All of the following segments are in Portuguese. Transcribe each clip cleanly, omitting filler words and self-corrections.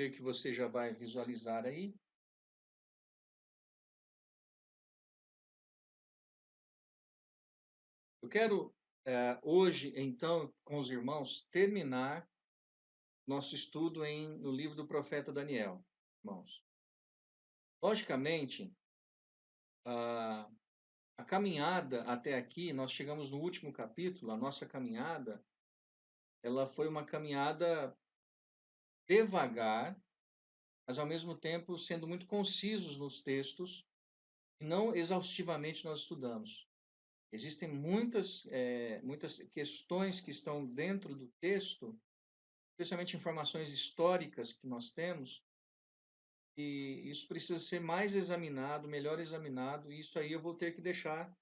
creio que você já vai visualizar aí. Eu quero hoje, então, com os irmãos, terminar nosso estudo no livro do profeta Daniel, irmãos. Logicamente, a, a caminhada até aqui, nós chegamos no último capítulo, a nossa caminhada, ela foi uma caminhada devagar, mas ao mesmo tempo sendo muito concisos nos textos, e não exaustivamente nós estudamos. Existem muitas questões que estão dentro do texto, especialmente informações históricas que nós temos, e isso precisa ser mais examinado, melhor examinado, e isso aí eu vou ter que deixar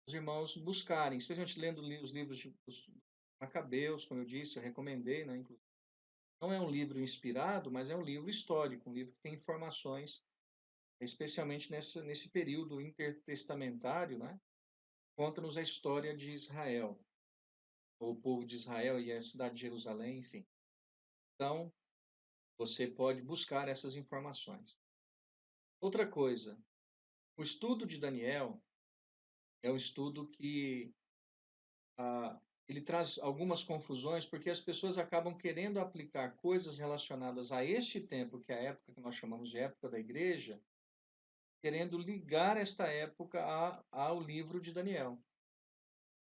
os irmãos buscarem, especialmente lendo os livros de Macabeus, como eu disse, eu recomendei, né? Não é um livro inspirado, mas é um livro histórico, um livro que tem informações, especialmente nesse período intertestamentário, né? Conta-nos a história de Israel, ou o povo de Israel e a cidade de Jerusalém, enfim. Então, você pode buscar essas informações. Outra coisa, o estudo de Daniel é um estudo que ah, ele traz algumas confusões, porque as pessoas acabam querendo aplicar coisas relacionadas a este tempo, que é a época que nós chamamos de época da igreja, querendo ligar esta época ao livro de Daniel.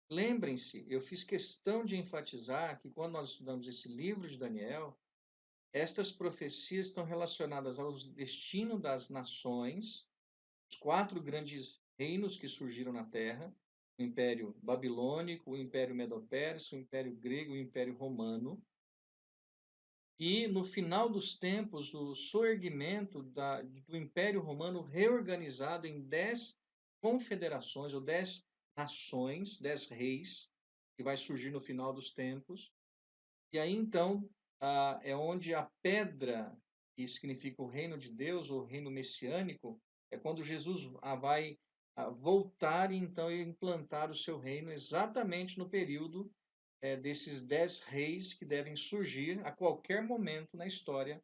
Lembrem-se, eu fiz questão de enfatizar que quando nós estudamos esse livro de Daniel, estas profecias estão relacionadas ao destino das nações, os 4 grandes reinos que surgiram na Terra, o Império Babilônico, o Império Medo-Persa, o Império Grego e o Império Romano. E no final dos tempos, o soerguimento do Império Romano reorganizado em 10 confederações, ou 10 nações, 10 reis, que vai surgir no final dos tempos. E aí então é onde a pedra, que significa o reino de Deus, ou reino messiânico, é quando Jesus vai voltar e então implantar o seu reino exatamente no período desses 10 reis que devem surgir a qualquer momento na história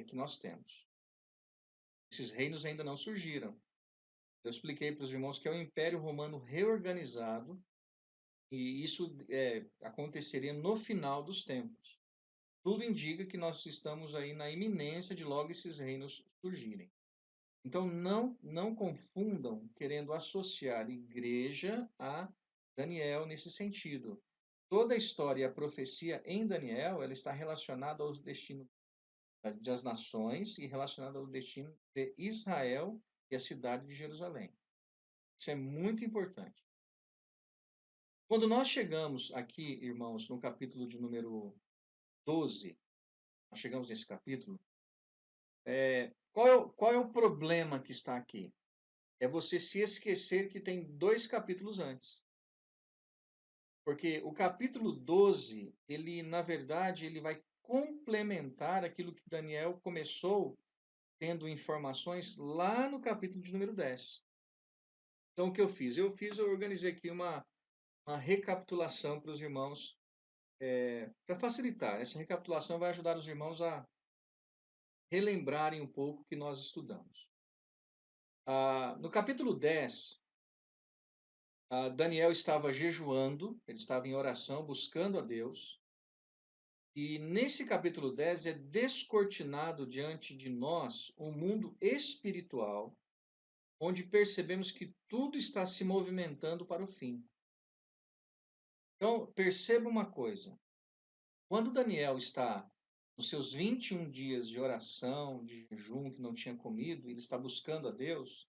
que nós temos. Esses reinos ainda não surgiram. Eu expliquei para os irmãos que é o Império Romano reorganizado, e isso aconteceria no final dos tempos. Tudo indica que nós estamos aí na iminência de logo esses reinos surgirem. Então não confundam querendo associar igreja a Daniel nesse sentido. Toda a história e a profecia em Daniel, ela está relacionada ao destino das nações e relacionada ao destino de Israel e a cidade de Jerusalém. Isso é muito importante. Quando nós chegamos aqui, irmãos, no capítulo de número 12, nós chegamos nesse capítulo, qual é o problema que está aqui? É você se esquecer que tem 2 capítulos antes. Porque o capítulo 12, ele, na verdade, ele vai complementar aquilo que Daniel começou tendo informações lá no capítulo de número 10. Então, o que eu fiz? Eu organizei aqui uma recapitulação para os irmãos, para facilitar. Essa recapitulação vai ajudar os irmãos a relembrarem um pouco o que nós estudamos. No capítulo 10, Daniel estava jejuando, ele estava em oração, buscando a Deus. E nesse capítulo 10 é descortinado diante de nós um mundo espiritual, onde percebemos que tudo está se movimentando para o fim. Então, perceba uma coisa. Quando Daniel está nos seus 21 dias de oração, de jejum, que não tinha comido, ele está buscando a Deus,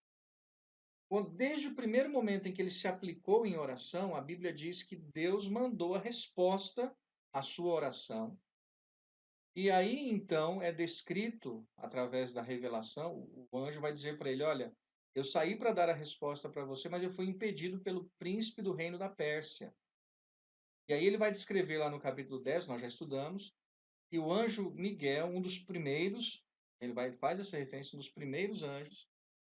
desde o primeiro momento em que ele se aplicou em oração, a Bíblia diz que Deus mandou a resposta à sua oração. E aí, então, é descrito, através da revelação, o anjo vai dizer para ele, olha, eu saí para dar a resposta para você, mas eu fui impedido pelo príncipe do reino da Pérsia. E aí ele vai descrever lá no capítulo 10, nós já estudamos, que o anjo Miguel, um dos primeiros, faz essa referência, um dos primeiros anjos,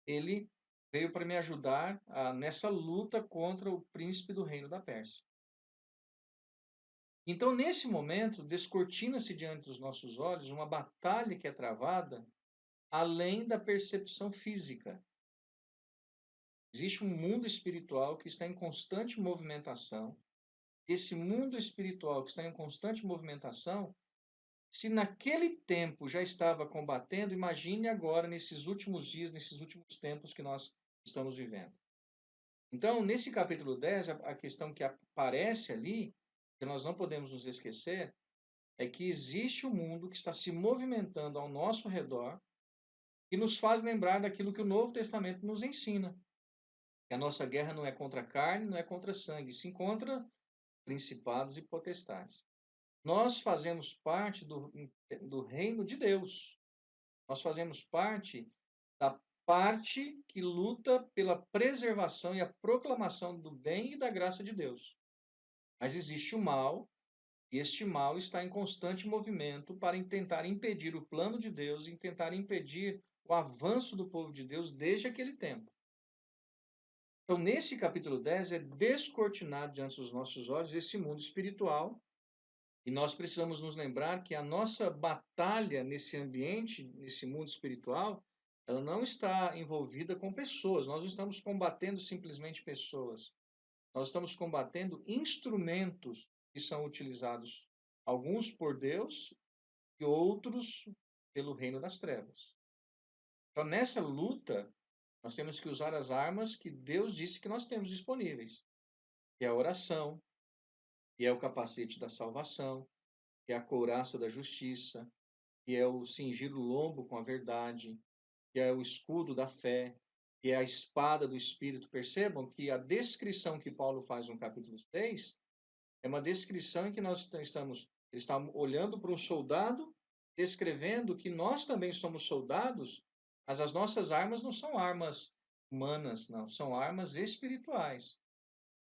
ele veio para me ajudar nessa luta contra o príncipe do reino da Pérsia. Então, nesse momento, descortina-se diante dos nossos olhos uma batalha que é travada além da percepção física. Existe um mundo espiritual que está em constante movimentação. Esse mundo espiritual que está em constante movimentação, se naquele tempo já estava combatendo, imagine agora, nesses últimos dias, nesses últimos tempos que nós estamos vivendo. Então, nesse capítulo 10, a questão que aparece ali, que nós não podemos nos esquecer, é que existe um mundo que está se movimentando ao nosso redor e nos faz lembrar daquilo que o Novo Testamento nos ensina. Que a nossa guerra não é contra a carne, não é contra sangue, sim contra principados e potestades. Nós fazemos parte do reino de Deus. Nós fazemos parte da parte que luta pela preservação e a proclamação do bem e da graça de Deus. Mas existe o mal, e este mal está em constante movimento para tentar impedir o plano de Deus e tentar impedir o avanço do povo de Deus desde aquele tempo. Então, nesse capítulo 10, é descortinado diante dos nossos olhos esse mundo espiritual, e nós precisamos nos lembrar que a nossa batalha nesse ambiente, nesse mundo espiritual, ela não está envolvida com pessoas. Nós não estamos combatendo simplesmente pessoas. Nós estamos combatendo instrumentos que são utilizados, alguns por Deus e outros pelo reino das trevas. Então, nessa luta, nós temos que usar as armas que Deus disse que nós temos disponíveis, que é a oração, que é o capacete da salvação, que é a couraça da justiça, que é o cingir o lombo com a verdade, que é o escudo da fé, que é a espada do Espírito. Percebam que a descrição que Paulo faz no capítulo 6 é uma descrição em que nós estamos, ele está olhando para um soldado, descrevendo que nós também somos soldados, mas as nossas armas não são armas humanas, não, são armas espirituais.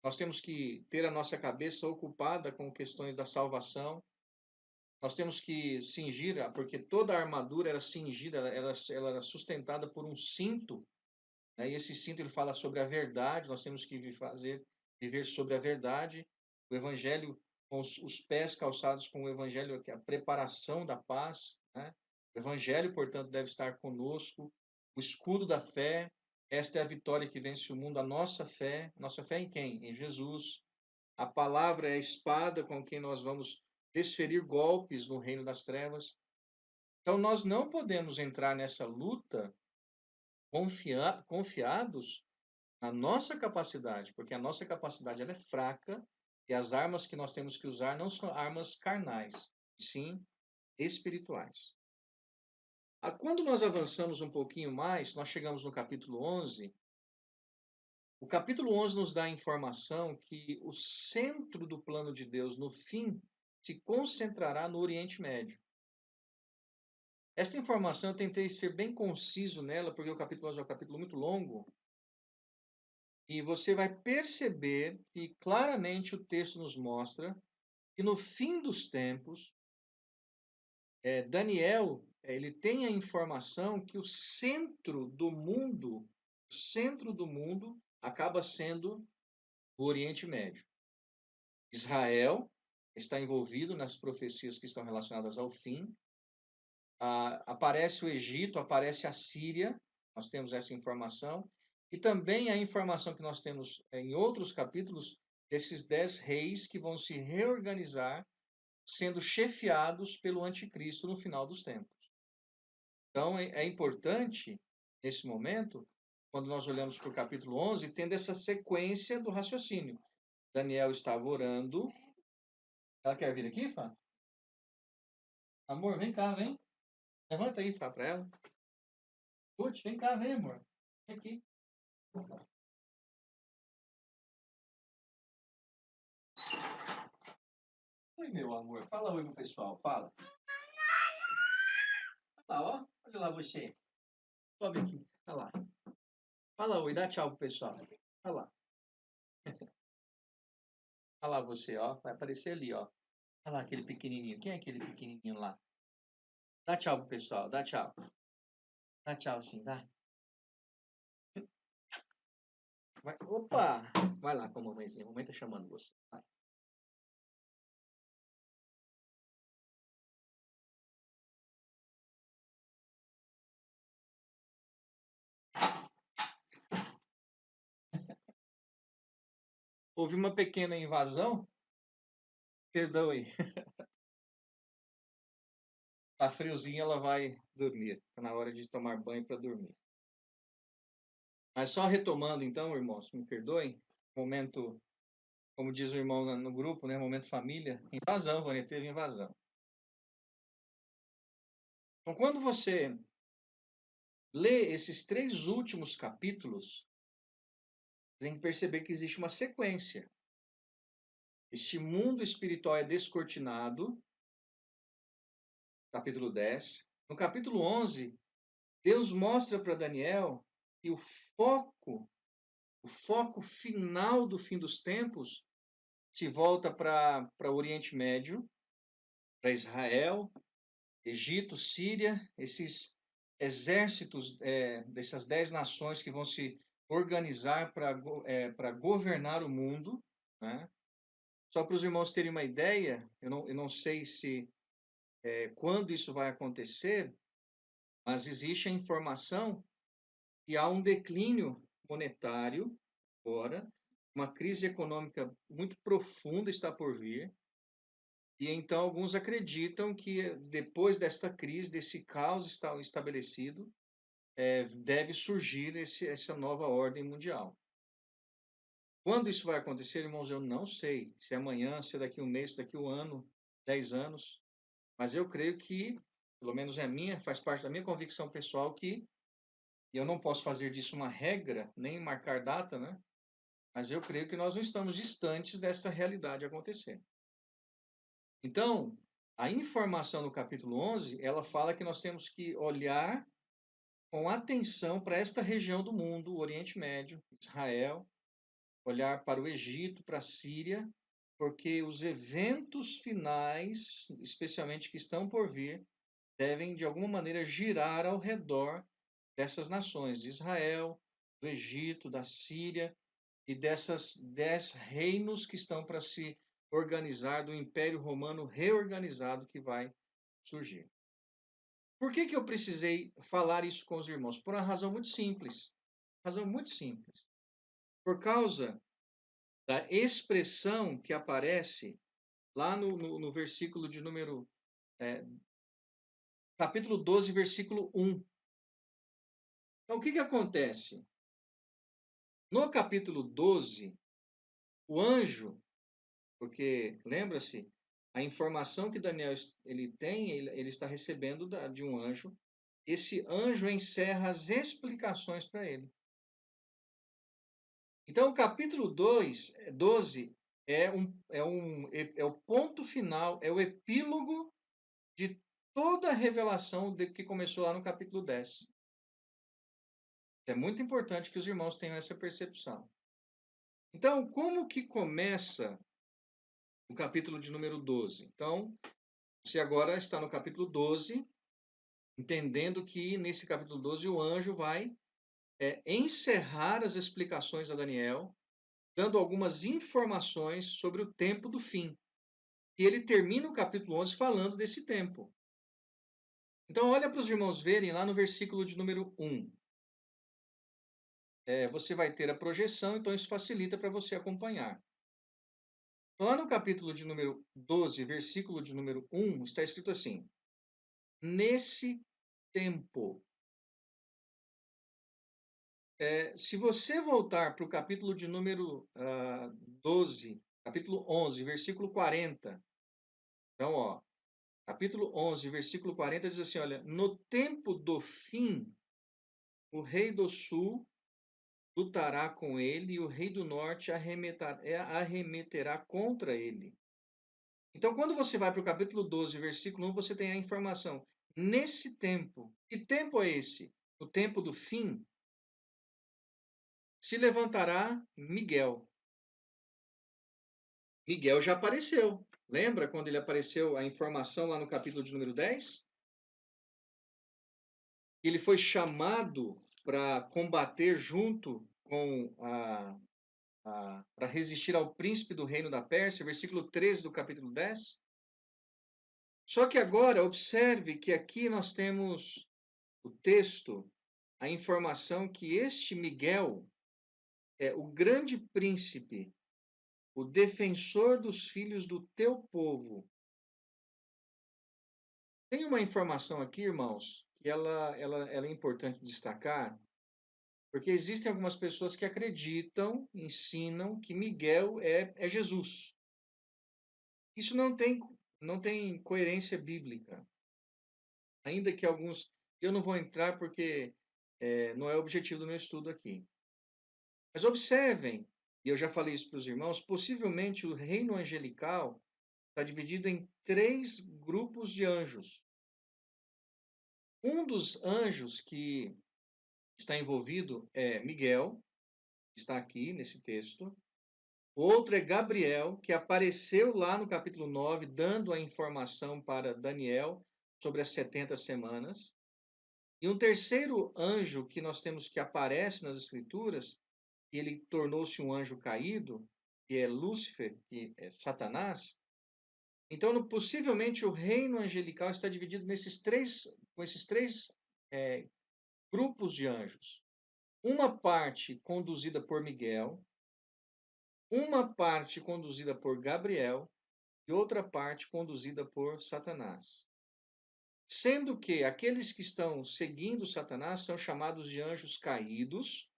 Nós temos que ter a nossa cabeça ocupada com questões da salvação. Nós temos que cingir, porque toda a armadura era cingida, ela era sustentada por um cinto, né? E esse cinto ele fala sobre a verdade. Nós temos que viver sobre a verdade. O evangelho com os pés calçados com o evangelho, que é a preparação da paz, né? O evangelho, portanto, deve estar conosco. O escudo da fé, esta é a vitória que vence o mundo, a nossa fé. Nossa fé em quem? Em Jesus. A palavra é a espada com quem nós vamos desferir golpes no reino das trevas. Então, nós não podemos entrar nessa luta confiados na nossa capacidade, porque a nossa capacidade ela é fraca e as armas que nós temos que usar não são armas carnais, sim espirituais. Quando nós avançamos um pouquinho mais, nós chegamos no capítulo 11. O capítulo 11 nos dá a informação que o centro do plano de Deus no fim se concentrará no Oriente Médio. Esta informação eu tentei ser bem conciso nela, porque o capítulo 11 é um capítulo muito longo, e você vai perceber que claramente o texto nos mostra que no fim dos tempos, Daniel ele tem a informação que o centro do mundo acaba sendo o Oriente Médio. Israel está envolvido nas profecias que estão relacionadas ao fim. Aparece o Egito, aparece a Síria, nós temos essa informação. E também a informação que nós temos em outros capítulos, desses 10 reis que vão se reorganizar, sendo chefiados pelo anticristo no final dos tempos. Então, é importante, nesse momento, quando nós olhamos para o capítulo 11, tendo essa sequência do raciocínio. Daniel estava orando. Ela quer vir aqui, Fá? Amor, vem cá, vem. Levanta aí, Fá, para ela. Putz, vem cá, vem, amor. Vem aqui. Oi, meu amor. Fala oi pro pessoal, fala. Olha lá, ó. Olha lá você. Sobe aqui. Olha lá. Fala oi, dá tchau pro pessoal. Olha lá. Olha lá você, ó. Vai aparecer ali, ó. Olha lá aquele pequenininho. Quem é aquele pequenininho lá? Dá tchau pro pessoal, dá tchau. Dá tchau sim, dá. Vai. Opa! Vai lá com a mamãezinha. A mamãe tá chamando você. Vai. houve uma pequena invasão. Perdoe, tá friozinho, ela vai dormir. Está na hora de tomar banho para dormir. Mas só retomando então, irmãos, me perdoem. Momento, como diz o irmão no grupo, né? Momento família. Invasão, Vânia, teve invasão. Então, quando você lê esses 3 últimos capítulos, tem que perceber que existe uma sequência. Este mundo espiritual é descortinado, capítulo 10. No capítulo 11, Deus mostra para Daniel que o foco final do fim dos tempos se volta para o Oriente Médio, para Israel, Egito, Síria, esses exércitos dessas 10 nações que vão se organizar para governar o mundo, né? Só para os irmãos terem uma ideia, eu não sei se quando isso vai acontecer, mas existe a informação que há um declínio monetário agora, uma crise econômica muito profunda está por vir, e então alguns acreditam que depois desta crise, desse caos estabelecido, deve surgir essa nova ordem mundial. Quando isso vai acontecer, irmãos, eu não sei. Se é amanhã, se é daqui um mês, se é daqui um ano, 10 anos. Mas eu creio que, pelo menos é minha, faz parte da minha convicção pessoal que eu não posso fazer disso uma regra, nem marcar data, né? Mas eu creio que nós não estamos distantes dessa realidade acontecer. Então, a informação no capítulo 11, ela fala que nós temos que olhar com atenção para esta região do mundo, o Oriente Médio, Israel, olhar para o Egito, para a Síria, porque os eventos finais, especialmente que estão por vir, devem de alguma maneira girar ao redor dessas nações, de Israel, do Egito, da Síria e dessas 10 reinos que estão para se organizar, do Império Romano reorganizado que vai surgir. Por que eu precisei falar isso com os irmãos? Por uma razão muito simples. Razão muito simples. Por causa da expressão que aparece lá no versículo de número, capítulo 12, versículo 1. Então, o que acontece? No capítulo 12, o anjo, porque lembra-se, a informação que Daniel ele tem, ele está recebendo de um anjo. Esse anjo encerra as explicações para ele. Então, o capítulo 12 é o ponto final, é o epílogo de toda a revelação que começou lá no capítulo 10. É muito importante que os irmãos tenham essa percepção. Então, como que começa o capítulo de número 12? Então, você agora está no capítulo 12, entendendo que nesse capítulo 12 o anjo vai encerrar as explicações a Daniel, dando algumas informações sobre o tempo do fim. E ele termina o capítulo 11 falando desse tempo. Então, olha para os irmãos verem lá no versículo de número 1. Você vai ter a projeção, então isso facilita para você acompanhar. Lá no capítulo de número 12, versículo de número 1, está escrito assim: nesse tempo. Se você voltar para o capítulo de número 12, capítulo 11, versículo 40. Então, ó, capítulo 11, versículo 40 diz assim, olha, no tempo do fim, o rei do sul lutará com ele e o rei do norte arremeterá contra ele. Então, quando você vai para o capítulo 12, versículo 1, você tem a informação. Nesse tempo, que tempo é esse? O tempo do fim, se levantará Miguel. Miguel já apareceu. Lembra quando ele apareceu a informação lá no capítulo de número 10? Ele foi chamado para combater junto com para resistir ao príncipe do reino da Pérsia, versículo 13 do capítulo 10. Só que agora, observe que aqui nós temos o texto, a informação que este Miguel é o grande príncipe o defensor dos filhos do teu povo. Tem uma informação aqui, irmãos, que ela é importante destacar, porque existem algumas pessoas que acreditam, ensinam que Miguel é Jesus. Isso não tem coerência bíblica. Ainda que alguns. Eu não vou entrar porque não é o objetivo do meu estudo aqui. Mas observem, e eu já falei isso para os irmãos, possivelmente o reino angelical está dividido em 3 grupos de anjos. Um dos anjos que está envolvido é Miguel, que está aqui nesse texto. O outro é Gabriel, que apareceu lá no capítulo 9, dando a informação para Daniel sobre as 70 semanas. E um terceiro anjo que nós temos que aparece nas Escrituras, e ele tornou-se um anjo caído, que é Lúcifer, que é Satanás. Então, possivelmente, o reino angelical está dividido com esses três grupos de anjos. Uma parte conduzida por Miguel, uma parte conduzida por Gabriel e outra parte conduzida por Satanás. Sendo que aqueles que estão seguindo Satanás são chamados de anjos caídos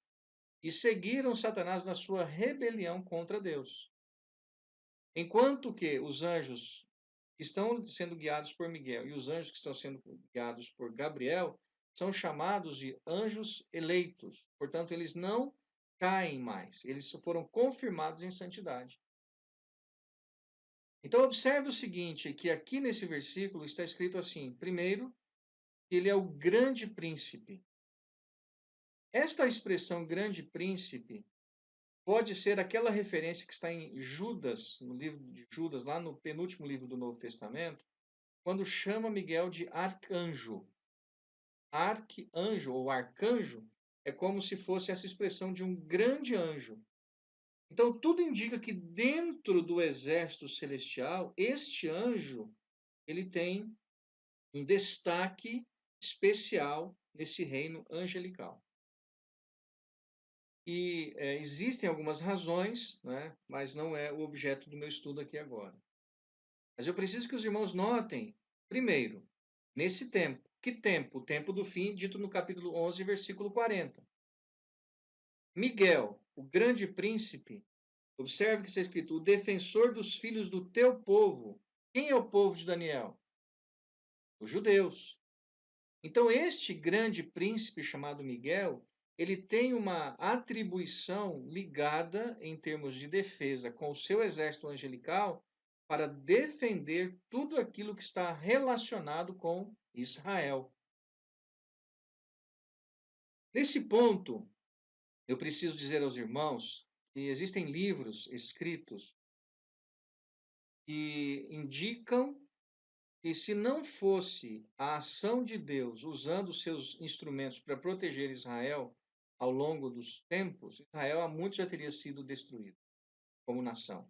e seguiram Satanás na sua rebelião contra Deus. Enquanto que os anjos que estão sendo guiados por Miguel e os anjos que estão sendo guiados por Gabriel são chamados de anjos eleitos. Portanto, eles não caem mais. Eles foram confirmados em santidade. Então, observe o seguinte, que aqui nesse versículo está escrito assim, primeiro, que ele é o grande príncipe. Esta expressão grande príncipe pode ser aquela referência que está em Judas, no livro de Judas, lá no penúltimo livro do Novo Testamento, quando chama Miguel de arcanjo. Arcanjo ou arcanjo é como se fosse essa expressão de um grande anjo. Então, tudo indica que dentro do exército celestial, este anjo ele tem um destaque especial nesse reino angelical. E existem algumas razões, né, mas não é o objeto do meu estudo aqui agora. Mas eu preciso que os irmãos notem, primeiro, nesse tempo. Que tempo? O tempo do fim, dito no capítulo 11, versículo 40. Miguel, o grande príncipe, observe que está escrito, o defensor dos filhos do teu povo. Quem é o povo de Daniel? Os judeus. Então, este grande príncipe chamado Miguel, ele tem uma atribuição ligada em termos de defesa com o seu exército angelical para defender tudo aquilo que está relacionado com Israel. Nesse ponto, eu preciso dizer aos irmãos que existem livros escritos que indicam que se não fosse a ação de Deus usando os seus instrumentos para proteger Israel ao longo dos tempos, Israel há muito já teria sido destruído como nação.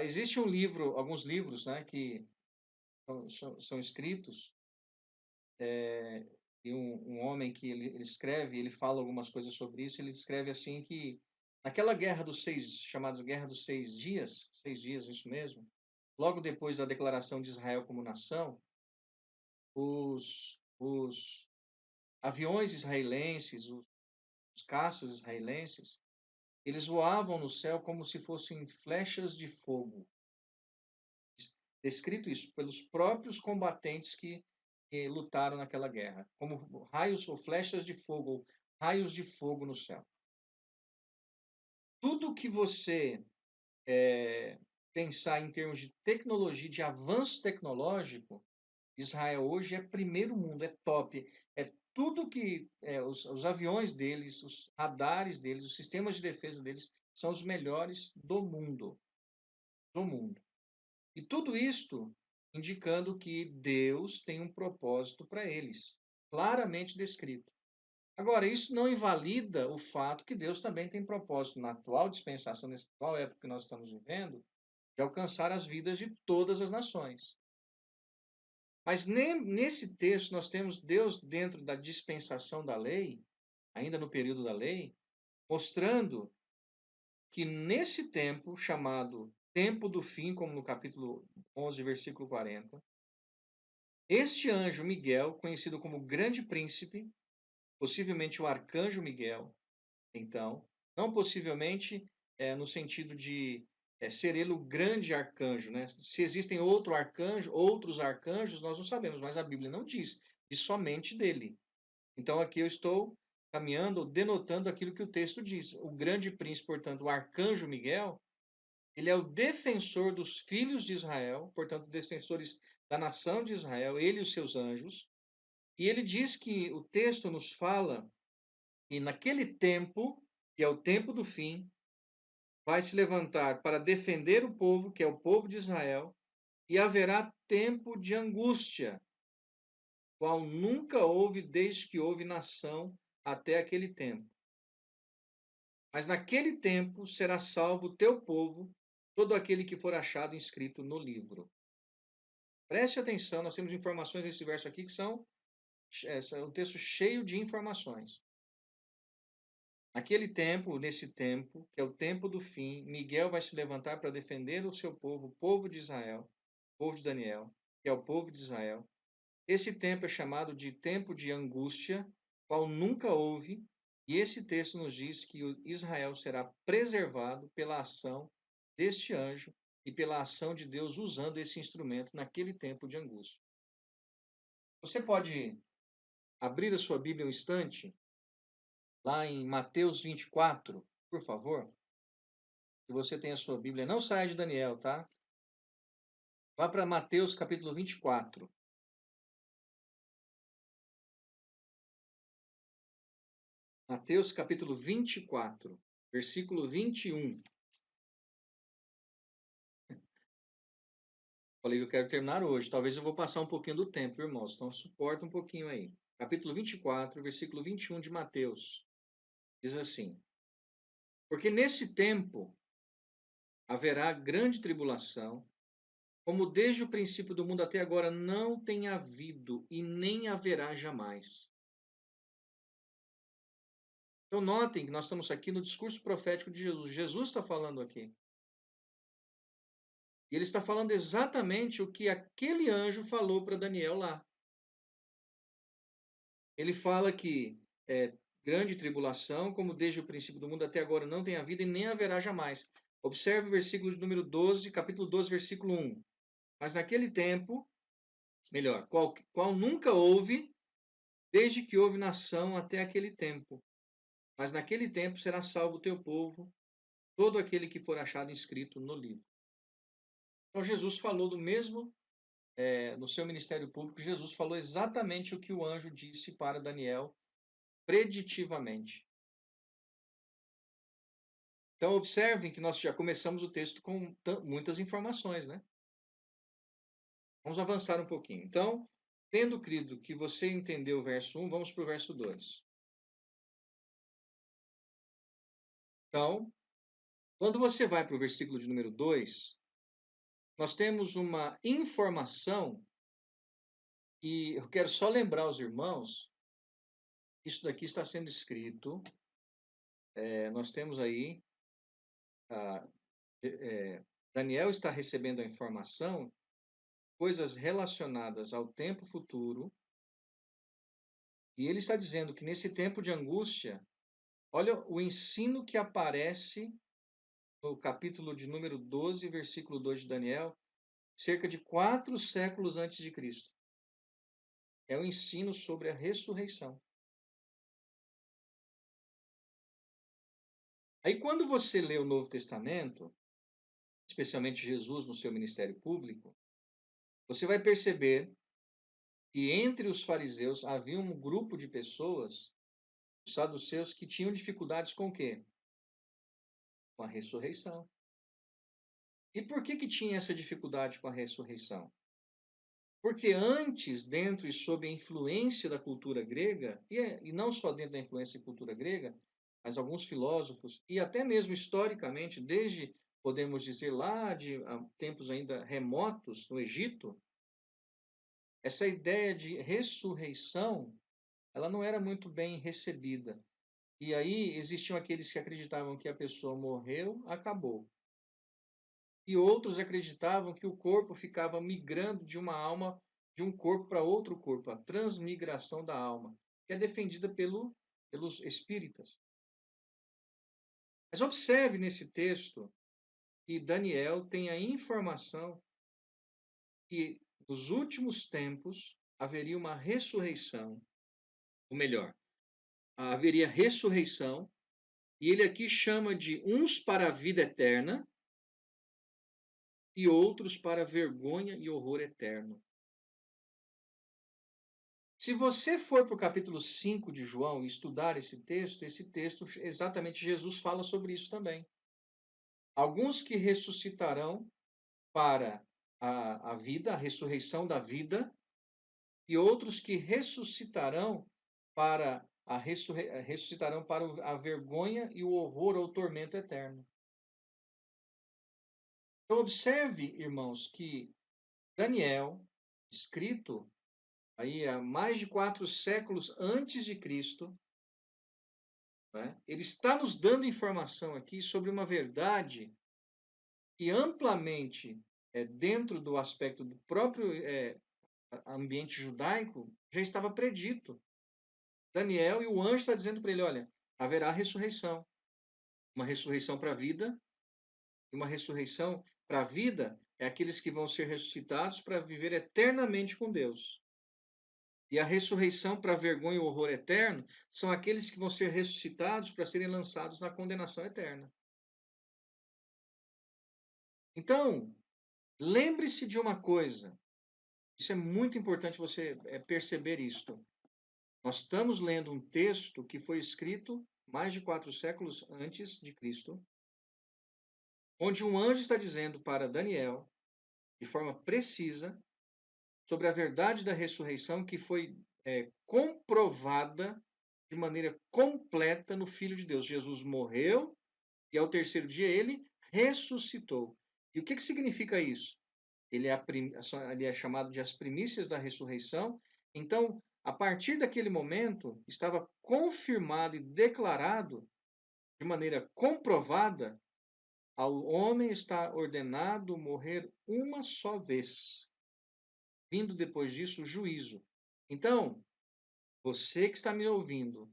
Existe alguns livros, né, que são escritos, e um homem que ele escreve, ele fala algumas coisas sobre isso, ele escreve assim que naquela guerra dos chamados Guerra dos 6 dias, 6 dias, isso mesmo, logo depois da declaração de Israel como nação, os aviões israelenses, os caças israelenses, eles voavam no céu como se fossem flechas de fogo. Descrito isso pelos próprios combatentes que lutaram naquela guerra, como raios ou flechas de fogo, ou raios de fogo no céu. Tudo que você pensar em termos de tecnologia, de avanço tecnológico, Israel hoje é primeiro mundo, é top. É tudo que os aviões deles, os radares deles, os sistemas de defesa deles são os melhores do mundo. Do mundo. E tudo isto indicando que Deus tem um propósito para eles, claramente descrito. Agora, isso não invalida o fato que Deus também tem propósito na atual dispensação, nessa atual época que nós estamos vivendo, de alcançar as vidas de todas as nações. Mas nesse texto nós temos Deus dentro da dispensação da lei, ainda no período da lei, mostrando que nesse tempo, chamado tempo do fim, como no capítulo 11, versículo 40, este anjo Miguel, conhecido como Grande Príncipe, possivelmente o arcanjo Miguel, então, não possivelmente no sentido de ser ele o grande arcanjo, né? Se existem outros arcanjos, nós não sabemos, mas a Bíblia não diz, diz somente dele. Então aqui eu estou caminhando, denotando aquilo que o texto diz. O grande príncipe, portanto, o arcanjo Miguel, ele é o defensor dos filhos de Israel, portanto, defensores da nação de Israel, ele e os seus anjos. E ele diz que o texto nos fala que naquele tempo, que é o tempo do fim, vai se levantar para defender o povo, que é o povo de Israel, e haverá tempo de angústia, qual nunca houve desde que houve nação até aquele tempo. Mas naquele tempo será salvo o teu povo, todo aquele que for achado inscrito no livro. Preste atenção, nós temos informações nesse verso aqui que são um texto cheio de informações. Naquele tempo, nesse tempo, que é o tempo do fim, Miguel vai se levantar para defender o seu povo, o povo de Israel, o povo de Daniel, que é o povo de Israel. Esse tempo é chamado de tempo de angústia, qual nunca houve, e esse texto nos diz que Israel será preservado pela ação deste anjo e pela ação de Deus usando esse instrumento naquele tempo de angústia. Você pode abrir a sua Bíblia um instante, lá em Mateus 24, por favor. Se você tem a sua Bíblia, não saia de Daniel, tá? Vá para Mateus capítulo 24. Mateus capítulo 24, versículo 21. Falei que eu quero terminar hoje. Talvez eu vou passar um pouquinho do tempo, irmãos. Então suporta um pouquinho aí. Capítulo 24, versículo 21 de Mateus. Diz assim: Porque nesse tempo haverá grande tribulação, como desde o princípio do mundo até agora não tem havido e nem haverá jamais. Então notem que nós estamos aqui no discurso profético de Jesus. Jesus está falando aqui. E ele está falando exatamente o que aquele anjo falou para Daniel lá. Ele fala que grande tribulação, como desde o princípio do mundo até agora não tem havido e nem haverá jamais. Observe o versículo de número 12, capítulo 12, versículo 1. Mas naquele tempo, melhor, qual nunca houve, desde que houve nação até aquele tempo. Mas naquele tempo será salvo o teu povo, todo aquele que for achado inscrito no livro. Então Jesus falou do mesmo, no seu ministério público, Jesus falou exatamente o que o anjo disse para Daniel, preditivamente. Então observem que nós já começamos o texto com muitas informações, né? Vamos avançar um pouquinho. Então, tendo crido que você entendeu o verso 1, vamos para o verso 2. Então, quando você vai para o versículo de número 2, nós temos uma informação e eu quero só lembrar aos irmãos, isso daqui está sendo escrito, nós temos aí, Daniel está recebendo a informação, coisas relacionadas ao tempo futuro, e ele está dizendo que nesse tempo de angústia, olha o ensino que aparece no capítulo de número 12, versículo 2 de Daniel, cerca de 4 séculos antes de Cristo. É o ensino sobre a ressurreição. Aí quando você lê o Novo Testamento, especialmente Jesus no seu ministério público, você vai perceber que entre os fariseus havia um grupo de pessoas, os saduceus, que tinham dificuldades com o quê? Com a ressurreição. E por que tinha essa dificuldade com a ressurreição? Porque antes, dentro e sob a influência da cultura grega, e não só dentro da influência da cultura grega, mas alguns filósofos, e até mesmo historicamente, desde, podemos dizer, lá de tempos ainda remotos, no Egito, essa ideia de ressurreição, ela não era muito bem recebida. E aí existiam aqueles que acreditavam que a pessoa morreu, acabou. E outros acreditavam que o corpo ficava migrando de uma alma, de um corpo para outro corpo, a transmigração da alma, que é defendida pelos espíritas. Mas observe nesse texto que Daniel tem a informação que nos últimos tempos haveria uma ressurreição, ou melhor, haveria ressurreição, e ele aqui chama de uns para a vida eterna e outros para vergonha e horror eterno. Se você for para o capítulo 5 de João e estudar esse texto, exatamente Jesus fala sobre isso também. Alguns que ressuscitarão para a vida, a ressurreição da vida, e outros que ressuscitarão para ressuscitarão para a vergonha e o horror ou tormento eterno. Então observe, irmãos, que Daniel, escrito aí há mais de 4 séculos antes de Cristo, né, ele está nos dando informação aqui sobre uma verdade que amplamente, dentro do aspecto do próprio ambiente judaico, já estava predito. Daniel e o anjo está dizendo para ele, olha, haverá ressurreição. Uma ressurreição para a vida, e uma ressurreição para a vida é aqueles que vão ser ressuscitados para viver eternamente com Deus. E a ressurreição para a vergonha e o horror eterno são aqueles que vão ser ressuscitados para serem lançados na condenação eterna. Então, lembre-se de uma coisa. Isso é muito importante você perceber isto. Nós estamos lendo um texto que foi escrito mais de 4 séculos antes de Cristo, onde um anjo está dizendo para Daniel, de forma precisa, sobre a verdade da ressurreição que foi comprovada de maneira completa no Filho de Deus. Jesus morreu e ao terceiro dia ele ressuscitou. E o que significa isso? Ele é chamado de as primícias da ressurreição. Então, a partir daquele momento, estava confirmado e declarado de maneira comprovada ao homem está ordenado morrer uma só vez, vindo depois disso o juízo. Então, você que está me ouvindo,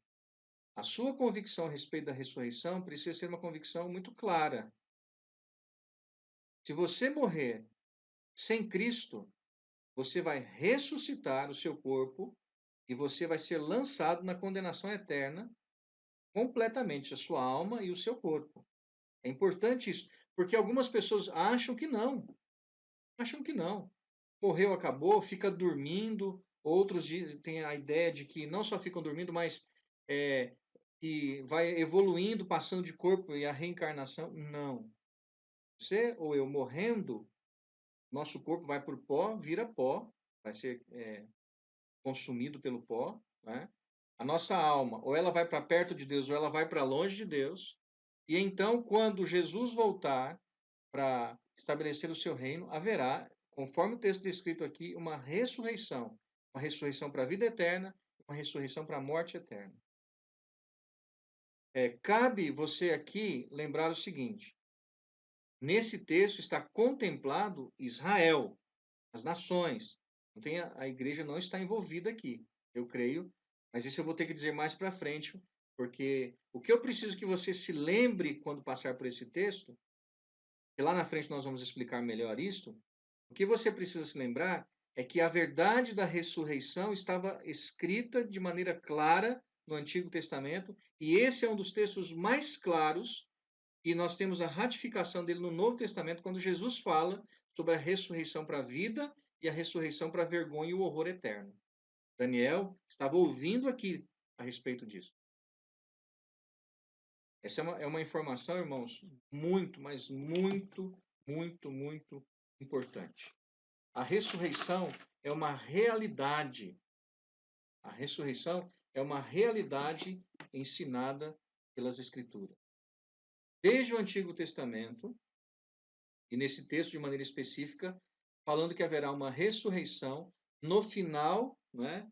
a sua convicção a respeito da ressurreição precisa ser uma convicção muito clara. Se você morrer sem Cristo, você vai ressuscitar o seu corpo e você vai ser lançado na condenação eterna completamente, a sua alma e o seu corpo. É importante isso, porque algumas pessoas acham que não. Acham que não. Morreu, acabou, fica dormindo. Outros têm a ideia de que não só ficam dormindo, mas que vai evoluindo, passando de corpo e a reencarnação. Não. Você ou eu morrendo, nosso corpo vai para o pó, vira pó, vai ser consumido pelo pó, né? A nossa alma, ou ela vai para perto de Deus, ou ela vai para longe de Deus. E então, quando Jesus voltar para estabelecer o seu reino, haverá, conforme o texto descrito aqui, uma ressurreição para a vida eterna, uma ressurreição para a morte eterna. Cabe você aqui lembrar o seguinte: nesse texto está contemplado Israel, as nações. A igreja não está envolvida aqui, eu creio, mas isso eu vou ter que dizer mais para frente, porque o que eu preciso que você se lembre quando passar por esse texto, e lá na frente nós vamos explicar melhor isso, o que você precisa se lembrar é que a verdade da ressurreição estava escrita de maneira clara no Antigo Testamento, e esse é um dos textos mais claros, e nós temos a ratificação dele no Novo Testamento, quando Jesus fala sobre a ressurreição para a vida e a ressurreição para a vergonha e o horror eterno. Daniel estava ouvindo aqui a respeito disso. Essa é uma informação, irmãos, muito, mas muito, muito, muito importante. A ressurreição é uma realidade. A ressurreição é uma realidade ensinada pelas Escrituras. Desde o Antigo Testamento, e nesse texto de maneira específica, falando que haverá uma ressurreição no final, né?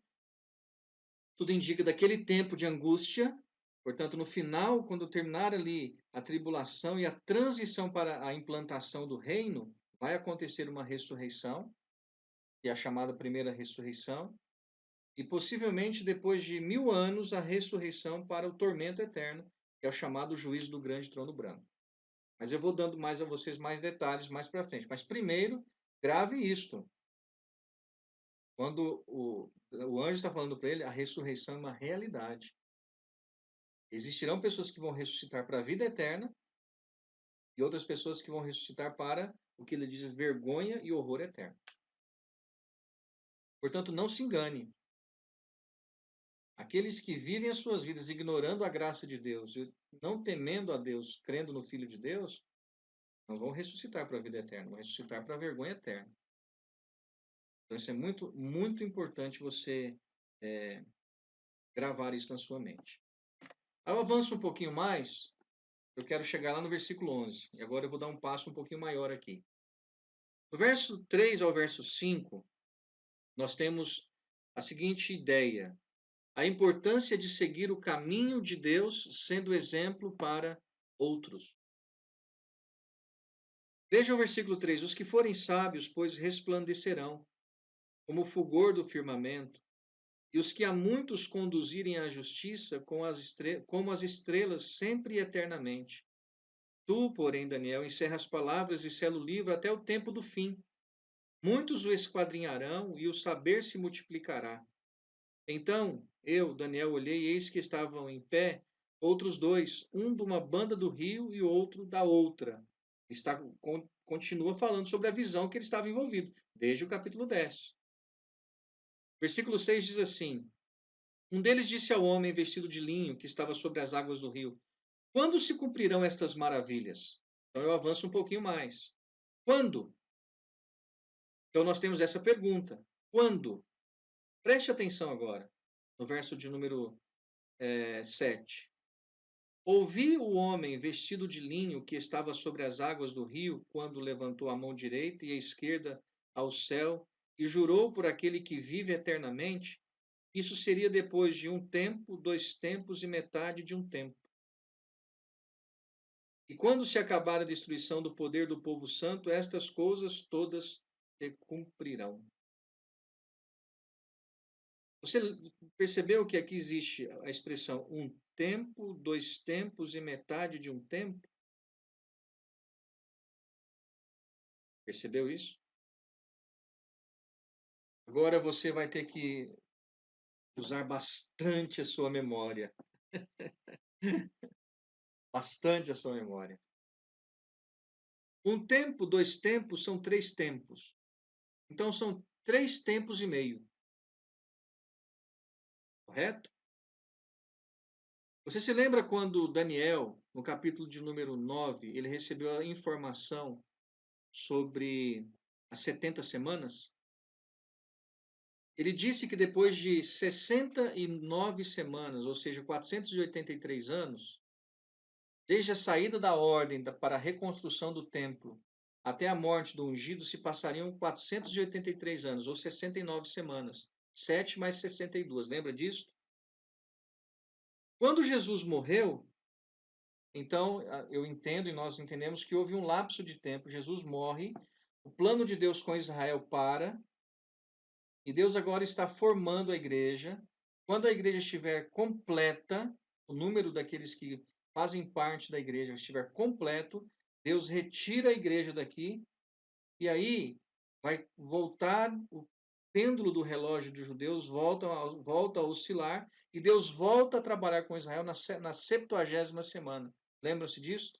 Tudo indica daquele tempo de angústia, Portanto, no final, quando terminar ali a tribulação e a transição para a implantação do reino, vai acontecer uma ressurreição, que é a chamada primeira ressurreição, e possivelmente depois de 1000 anos a ressurreição para o tormento eterno, que é o chamado juízo do grande trono branco. Mas eu vou dando mais a vocês mais detalhes mais para frente. Mas primeiro, grave isto. Quando o anjo está falando para ele, a ressurreição é uma realidade. Existirão pessoas que vão ressuscitar para a vida eterna e outras pessoas que vão ressuscitar para o que ele diz vergonha e horror eterno. Portanto, não se engane. Aqueles que vivem as suas vidas ignorando a graça de Deus e não temendo a Deus, crendo no Filho de Deus, não vão ressuscitar para a vida eterna, vão ressuscitar para a vergonha eterna. Então, isso é muito, muito importante você gravar isso na sua mente. Eu avanço um pouquinho mais, eu quero chegar lá no versículo 11. E agora eu vou dar um passo um pouquinho maior aqui. Do verso 3 ao verso 5, nós temos a seguinte ideia: a importância de seguir o caminho de Deus, sendo exemplo para outros. Veja o versículo 3: os que forem sábios, pois resplandecerão, como o fulgor do firmamento, e os que a muitos conduzirem à justiça, como as estrelas, sempre e eternamente. Tu, porém, Daniel, encerra as palavras e sela o livro até o tempo do fim. Muitos o esquadrinharão e o saber se multiplicará. Então eu, Daniel, olhei e eis que estavam em pé outros dois, um de uma banda do rio e outro da outra. Continua falando sobre a visão que ele estava envolvido, desde o capítulo 10. Versículo 6 diz assim: um deles disse ao homem vestido de linho que estava sobre as águas do rio: quando se cumprirão estas maravilhas? Então eu avanço um pouquinho mais. Quando? Então nós temos essa pergunta. Quando? Preste atenção agora, no verso de número 7. Ouvi o homem vestido de linho que estava sobre as águas do rio, quando levantou a mão direita e a esquerda ao céu, e jurou por aquele que vive eternamente. Isso seria depois de um tempo, 2 tempos e metade de um tempo. E quando se acabar a destruição do poder do povo santo, estas coisas todas se cumprirão. Você percebeu que aqui existe a expressão um tempo, 2 tempos e metade de um tempo? Percebeu isso? Agora você vai ter que usar bastante a sua memória. Bastante a sua memória. Um tempo, 2 tempos são 3 tempos. Então são 3 tempos e meio. Correto? Você se lembra quando Daniel, no capítulo de número 9, ele recebeu a informação sobre as 70 semanas? Ele disse que depois de 69 semanas, ou seja, 483 anos, desde a saída da ordem para a reconstrução do templo até a morte do ungido, se passariam 483 anos, ou 69 semanas. 7 mais 62, lembra disso? Quando Jesus morreu, então eu entendo e nós entendemos que houve um lapso de tempo. Jesus morre, o plano de Deus com Israel para, e Deus agora está formando a igreja. Quando a igreja estiver completa, o número daqueles que fazem parte da igreja estiver completo, Deus retira a igreja daqui, e aí vai voltar o pêndulo do relógio dos judeus, volta a oscilar, e Deus volta a trabalhar com Israel na 70ª semana. Lembram-se disso?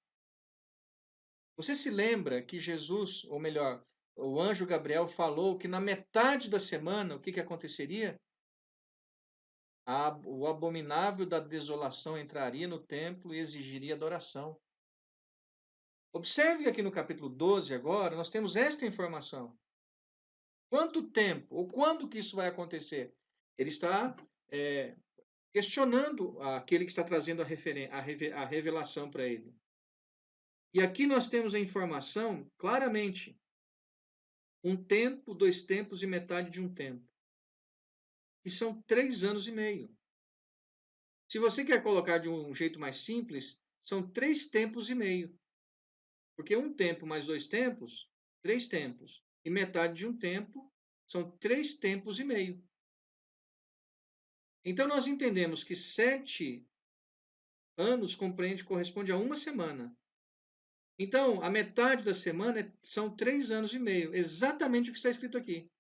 Você se lembra que Jesus, ou melhor, o anjo Gabriel falou que na metade da semana, o que aconteceria? O abominável da desolação entraria no templo e exigiria adoração. Observe aqui no capítulo 12 agora, nós temos esta informação. Quanto tempo, ou quando que isso vai acontecer? Ele está questionando aquele que está trazendo a revelação para ele. E aqui nós temos a informação claramente. Um tempo, 2 tempos e metade de um tempo. E são 3 anos e meio. Se você quer colocar de um jeito mais simples, são 3 tempos e meio. Porque um tempo mais 2 tempos, 3 tempos. E metade de um tempo são 3 tempos e meio. Então nós entendemos que 7 anos corresponde a uma semana. Então, a metade da semana são 3 anos e meio, exatamente o que está escrito aqui.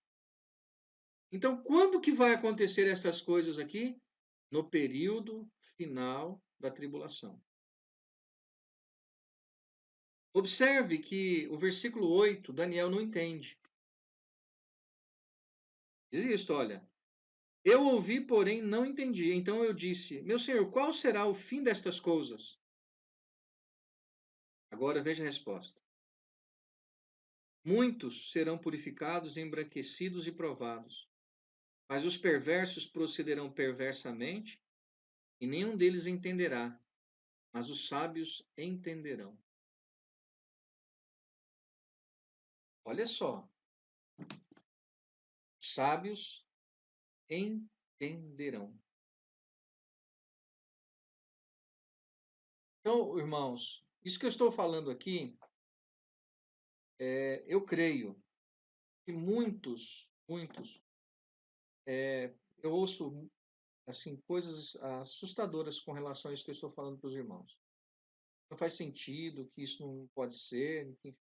Então, quando que vai acontecer essas coisas aqui? No período final da tribulação. Observe que o versículo 8, Daniel não entende. Diz isto, olha. Eu ouvi, porém não entendi. Então eu disse, meu senhor, qual será o fim destas coisas? Agora veja a resposta. Muitos serão purificados, embranquecidos e provados. Mas os perversos procederão perversamente, e nenhum deles entenderá, mas os sábios entenderão. Olha só, os sábios entenderão. Então, irmãos, isso que eu estou falando aqui, eu creio que muitos, eu ouço assim coisas assustadoras com relação a isso que eu estou falando para os irmãos. Não faz sentido, que isso não pode ser, enfim.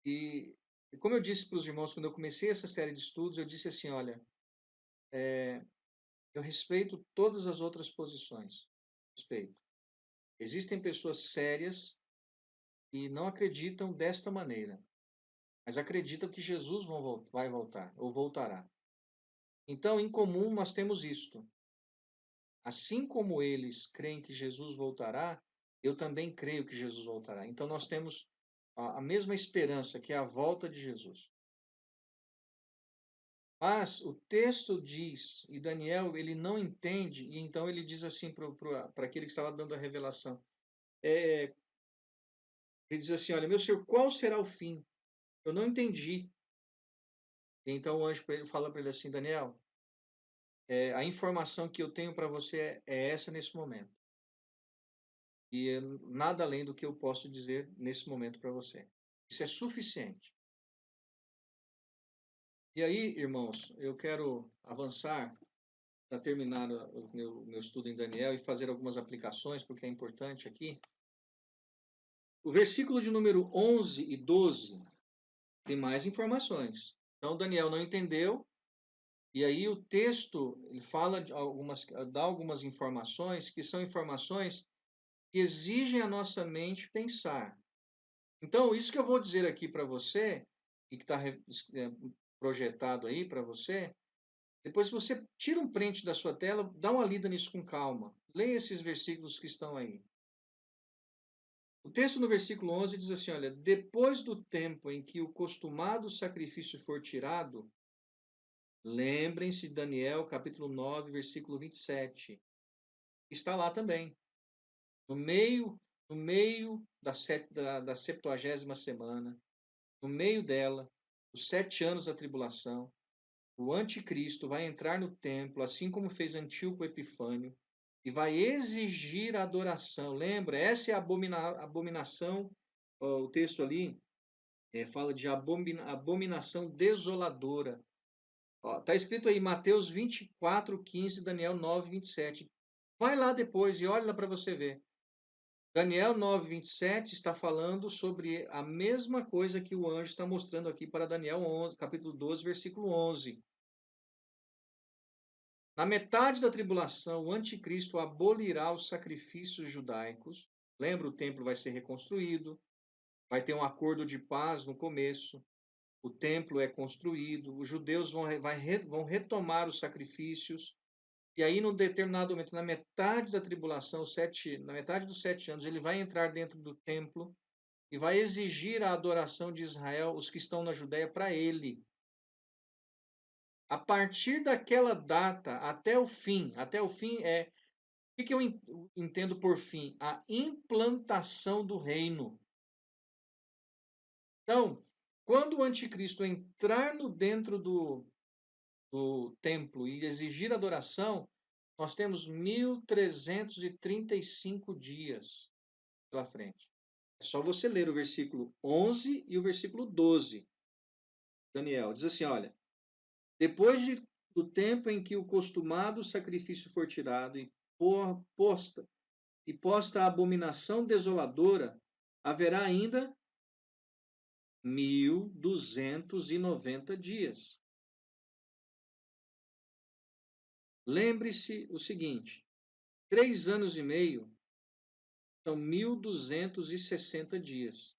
E como eu disse para os irmãos quando eu comecei essa série de estudos, eu disse assim, olha, eu respeito todas as outras posições, respeito. Existem pessoas sérias e não acreditam desta maneira, mas acreditam que Jesus vai voltar ou voltará. Então, em comum, nós temos isto. Assim como eles creem que Jesus voltará, eu também creio que Jesus voltará. Então, nós temos a mesma esperança, que é a volta de Jesus. Mas o texto diz, e Daniel ele não entende, e então ele diz assim para aquele que estava dando a revelação. Ele diz assim, olha, meu senhor, qual será o fim? Eu não entendi. E então o anjo fala para ele assim, Daniel, a informação que eu tenho para você é essa nesse momento. E é nada além do que eu posso dizer nesse momento para você. Isso é suficiente. E aí, irmãos, eu quero avançar para terminar o meu estudo em Daniel e fazer algumas aplicações, porque é importante aqui. O versículo de número 11 e 12 tem mais informações. Então, Daniel não entendeu, e aí o texto ele fala dá algumas informações que são informações que exigem a nossa mente pensar. Então, isso que eu vou dizer aqui para você, e que está projetado aí para você, depois você tira um print da sua tela, dá uma lida nisso com calma. Leia esses versículos que estão aí. O texto no versículo 11 diz assim, olha, depois do tempo em que o costumado sacrifício for tirado, lembrem-se de Daniel, capítulo 9, versículo 27. Está lá também. No meio da 70ª semana, no meio dela, os 7 anos da tribulação, o anticristo vai entrar no templo, assim como fez Antíoco Epifânio, e vai exigir adoração. Lembra? Essa é a abominação. O texto ali fala de abominação desoladora. Está escrito aí Mateus 24, 15, Daniel 9, 27. Vai lá depois e olha lá para você ver. Daniel 9, 27 está falando sobre a mesma coisa que o anjo está mostrando aqui para Daniel 11, capítulo 12, versículo 11. Na metade da tribulação, o anticristo abolirá os sacrifícios judaicos. Lembra, o templo vai ser reconstruído, vai ter um acordo de paz no começo, o templo é construído, os judeus vão retomar os sacrifícios, e aí, num determinado momento, na metade da tribulação, na metade dos 7 anos, ele vai entrar dentro do templo e vai exigir a adoração de Israel, os que estão na Judéia, para ele. A partir daquela data até o fim o que eu entendo por fim? A implantação do reino. Então, quando o anticristo entrar dentro do templo e exigir adoração, nós temos 1.335 dias pela frente. É só você ler o versículo 11 e o versículo 12. Daniel diz assim, olha, depois do tempo em que o costumado sacrifício for tirado posta a abominação desoladora, haverá ainda 1.290 dias. Lembre-se o seguinte, 3 anos e meio são 1.260 dias.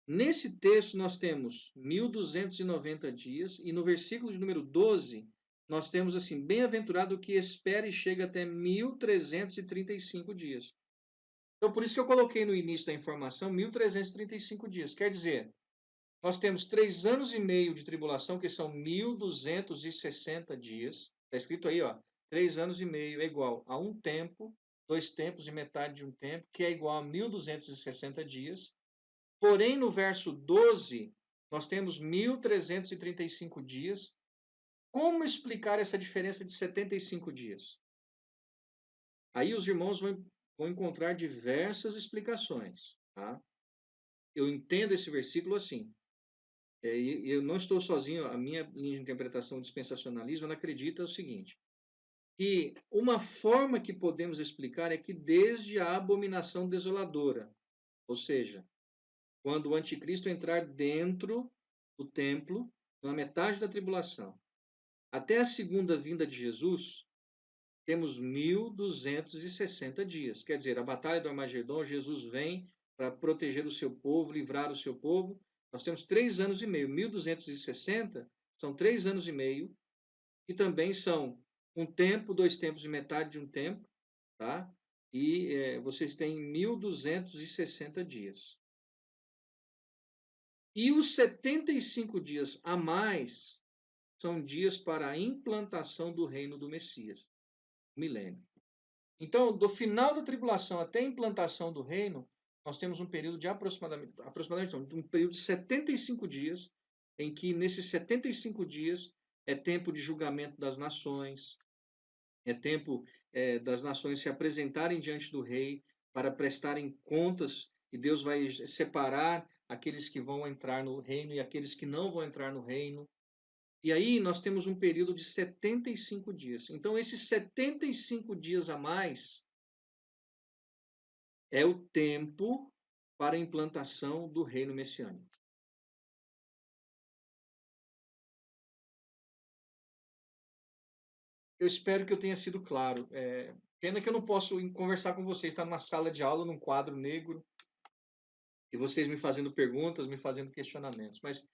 Nesse texto nós temos 1.290 dias e no versículo de número 12 nós temos assim, bem-aventurado o que espera e chega até 1.335 dias. Então por isso que eu coloquei no início da informação 1.335 dias. Quer dizer, nós temos 3 anos e meio de tribulação, que são 1.260 dias. Está escrito aí, ó, 3 anos e meio é igual a um tempo, 2 tempos e metade de um tempo, que é igual a 1.260 dias. Porém, no verso 12, nós temos 1.335 dias. Como explicar essa diferença de 75 dias? Aí os irmãos vão encontrar diversas explicações. Tá? Eu entendo esse versículo assim. E eu não estou sozinho, a minha linha de interpretação dispensacionalismo, ela acredita o seguinte, que uma forma que podemos explicar é que desde a abominação desoladora, ou seja, quando o anticristo entrar dentro do templo, na metade da tribulação, até a segunda vinda de Jesus, temos 1.260 dias. Quer dizer, a batalha do Armagedon, Jesus vem para proteger o seu povo, livrar o seu povo. Nós temos 3 anos e meio. 1.260 são 3 anos e meio, que também são um tempo, 2 tempos e metade de um tempo, tá? E vocês têm 1.260 dias. E os 75 dias a mais são dias para a implantação do reino do Messias, milênio. Então, do final da tribulação até a implantação do reino, nós temos um período de aproximadamente um período de 75 dias, em que nesses 75 dias é tempo de julgamento das nações, é tempo das nações se apresentarem diante do rei para prestarem contas, e Deus vai separar aqueles que vão entrar no reino e aqueles que não vão entrar no reino. E aí nós temos um período de 75 dias. Então, esses 75 dias a mais é o tempo para a implantação do reino messiânico. Eu espero que eu tenha sido claro. Pena que eu não posso conversar com vocês, estar numa sala de aula, num quadro negro, e vocês me fazendo perguntas, me fazendo questionamentos. Mas